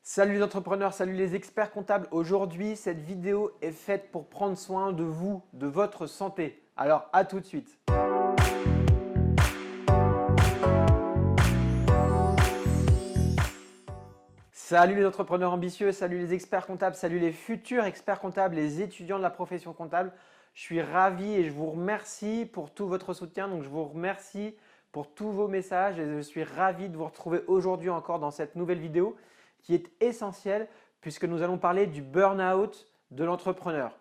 Salut les entrepreneurs, salut les experts comptables. Aujourd'hui, cette vidéo est faite pour prendre soin de vous, de votre santé. Alors, à tout de suite. Salut les entrepreneurs ambitieux, salut les experts comptables, salut les futurs experts comptables, les étudiants de la profession comptable. Je suis ravi et je vous remercie pour tout votre soutien. Donc, je vous remercie pour tous vos messages et je suis ravi de vous retrouver aujourd'hui encore dans cette nouvelle vidéo qui est essentielle puisque nous allons parler du burn-out de l'entrepreneur.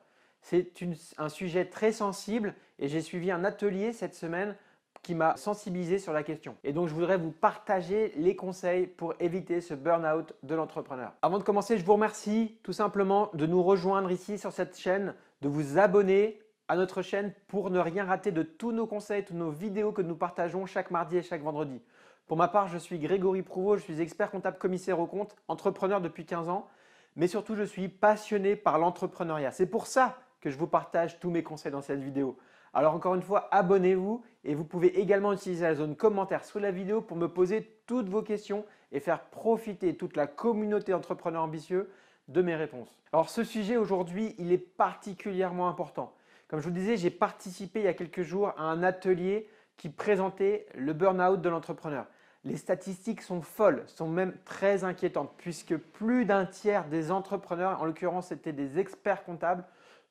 C'est un sujet très sensible et j'ai suivi un atelier cette semaine qui m'a sensibilisé sur la question. Et donc, je voudrais vous partager les conseils pour éviter ce burn-out de l'entrepreneur. Avant de commencer, je vous remercie tout simplement de nous rejoindre ici sur cette chaîne, de vous abonner à notre chaîne pour ne rien rater de tous nos conseils, toutes nos vidéos que nous partageons chaque mardi et chaque vendredi. Pour ma part, je suis Grégory Prouveau, je suis expert comptable commissaire aux comptes, entrepreneur depuis 15 ans, mais surtout je suis passionné par l'entrepreneuriat. C'est pour ça que je vous partage tous mes conseils dans cette vidéo. Alors encore une fois, abonnez-vous et vous pouvez également utiliser la zone commentaire sous la vidéo pour me poser toutes vos questions et faire profiter toute la communauté d'entrepreneurs ambitieux de mes réponses. Alors ce sujet aujourd'hui, il est particulièrement important. Comme je vous le disais, j'ai participé il y a quelques jours à un atelier qui présentait le burn-out de l'entrepreneur. Les statistiques sont folles, sont même très inquiétantes puisque plus d'un tiers des entrepreneurs, en l'occurrence c'était des experts comptables,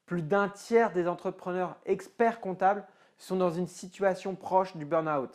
plus d'un tiers des entrepreneurs experts comptables sont dans une situation proche du burn-out.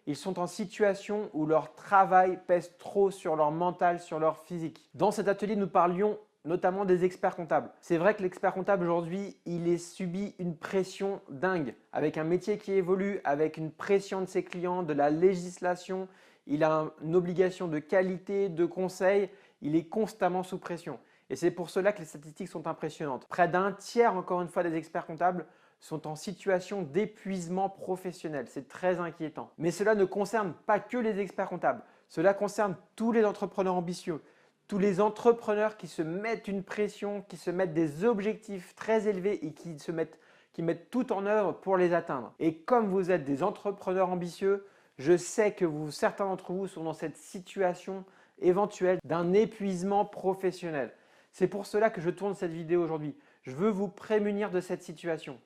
Ils sont en situation où leur travail pèse trop sur leur mental, sur leur physique. Dans cet atelier, nous parlions notamment des experts comptables. C'est vrai que l'expert comptable aujourd'hui, il est subi une pression dingue, avec un métier qui évolue, avec une pression de ses clients, de la législation, il a une obligation de qualité, de conseil, il est constamment sous pression. Et c'est pour cela que les statistiques sont impressionnantes. Près d'un tiers, encore une fois, des experts comptables sont en situation d'épuisement professionnel. C'est très inquiétant. Mais cela ne concerne pas que les experts comptables. Cela concerne tous les entrepreneurs ambitieux, tous les entrepreneurs qui se mettent une pression, qui se mettent des objectifs très élevés et qui mettent tout en œuvre pour les atteindre. Et comme vous êtes des entrepreneurs ambitieux, je sais que certains d'entre vous sont dans cette situation éventuelle d'un épuisement professionnel. C'est pour cela que je tourne cette vidéo aujourd'hui. Je veux vous prémunir de cette situation.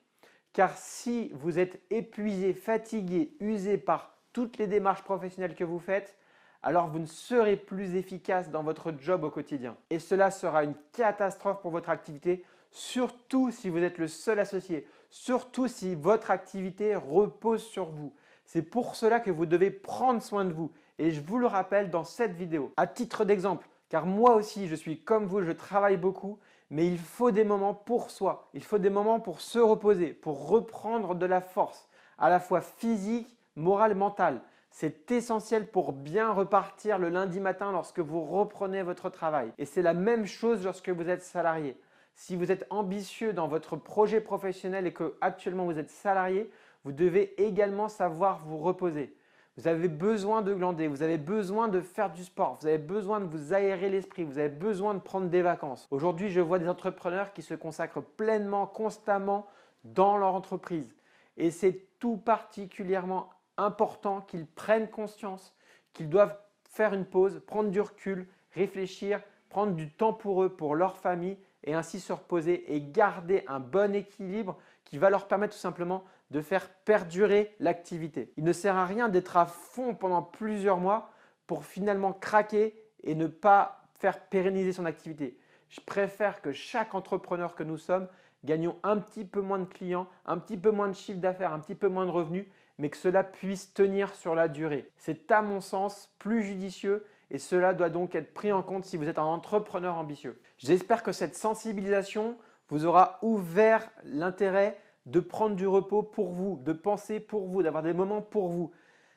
Car si vous êtes épuisé, fatigué, usé par toutes les démarches professionnelles que vous faites, alors vous ne serez plus efficace dans votre job au quotidien. Et cela sera une catastrophe pour votre activité, surtout si vous êtes le seul associé, surtout si votre activité repose sur vous. C'est pour cela que vous devez prendre soin de vous. Et je vous le rappelle dans cette vidéo. À titre d'exemple, car moi aussi, je suis comme vous, je travaille beaucoup, mais il faut des moments pour soi. Il faut des moments pour se reposer, pour reprendre de la force, à la fois physique, morale, mentale. C'est essentiel pour bien repartir le lundi matin lorsque vous reprenez votre travail. Et c'est la même chose lorsque vous êtes salarié. Si vous êtes ambitieux dans votre projet professionnel et que actuellement vous êtes salarié, vous devez également savoir vous reposer. Vous avez besoin de glander, vous avez besoin de faire du sport, vous avez besoin de vous aérer l'esprit, vous avez besoin de prendre des vacances. Aujourd'hui, je vois des entrepreneurs qui se consacrent pleinement, constamment dans leur entreprise. Et c'est tout particulièrement important qu'ils prennent conscience qu'ils doivent faire une pause, prendre du recul, réfléchir, prendre du temps pour eux, pour leur famille et ainsi se reposer et garder un bon équilibre qui va leur permettre tout simplement de faire perdurer l'activité. Il ne sert à rien d'être à fond pendant plusieurs mois pour finalement craquer et ne pas faire pérenniser son activité. Je préfère que chaque entrepreneur que nous sommes gagnons un petit peu moins de clients, un petit peu moins de chiffre d'affaires, un petit peu moins de revenus, mais que cela puisse tenir sur la durée. C'est à mon sens plus judicieux et cela doit donc être pris en compte si vous êtes un entrepreneur ambitieux. J'espère que cette sensibilisation vous aura ouvert l'intérêt de prendre du repos pour vous, de penser pour vous, d'avoir des moments pour vous.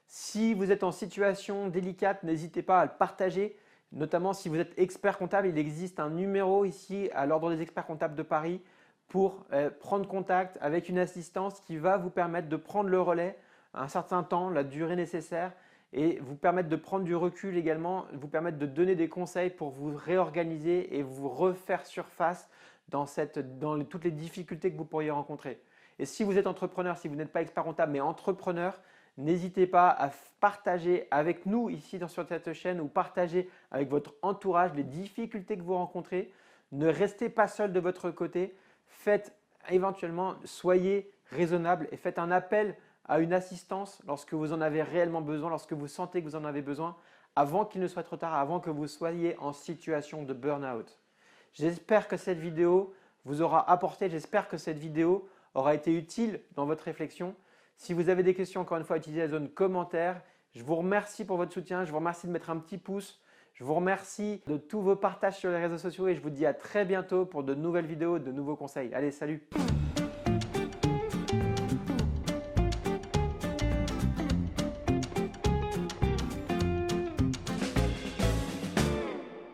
Si vous êtes en situation délicate, n'hésitez pas à le partager. Notamment si vous êtes expert comptable, il existe un numéro ici à l'Ordre des experts comptables de Paris pour prendre contact avec une assistance qui va vous permettre de prendre le relais un certain temps, la durée nécessaire et vous permettre de prendre du recul également, vous permettre de donner des conseils pour vous réorganiser et vous refaire surface dans toutes les difficultés que vous pourriez rencontrer. Et si vous êtes entrepreneur, si vous n'êtes pas expert comptable mais entrepreneur, N'hésitez pas à partager avec nous ici sur cette chaîne ou partager avec votre entourage les difficultés que vous rencontrez. Ne restez pas seul de votre côté. Faites éventuellement, soyez raisonnable et faites un appel à une assistance lorsque vous en avez réellement besoin, lorsque vous sentez que vous en avez besoin, avant qu'il ne soit trop tard, avant que vous soyez en situation de burn-out. J'espère que cette vidéo vous aura apporté, j'espère que cette vidéo aura été utile dans votre réflexion. Si vous avez des questions, encore une fois, utilisez la zone commentaire. Je vous remercie pour votre soutien, je vous remercie de mettre un petit pouce. Je vous remercie de tous vos partages sur les réseaux sociaux et je vous dis à très bientôt pour de nouvelles vidéos, de nouveaux conseils. Allez, salut!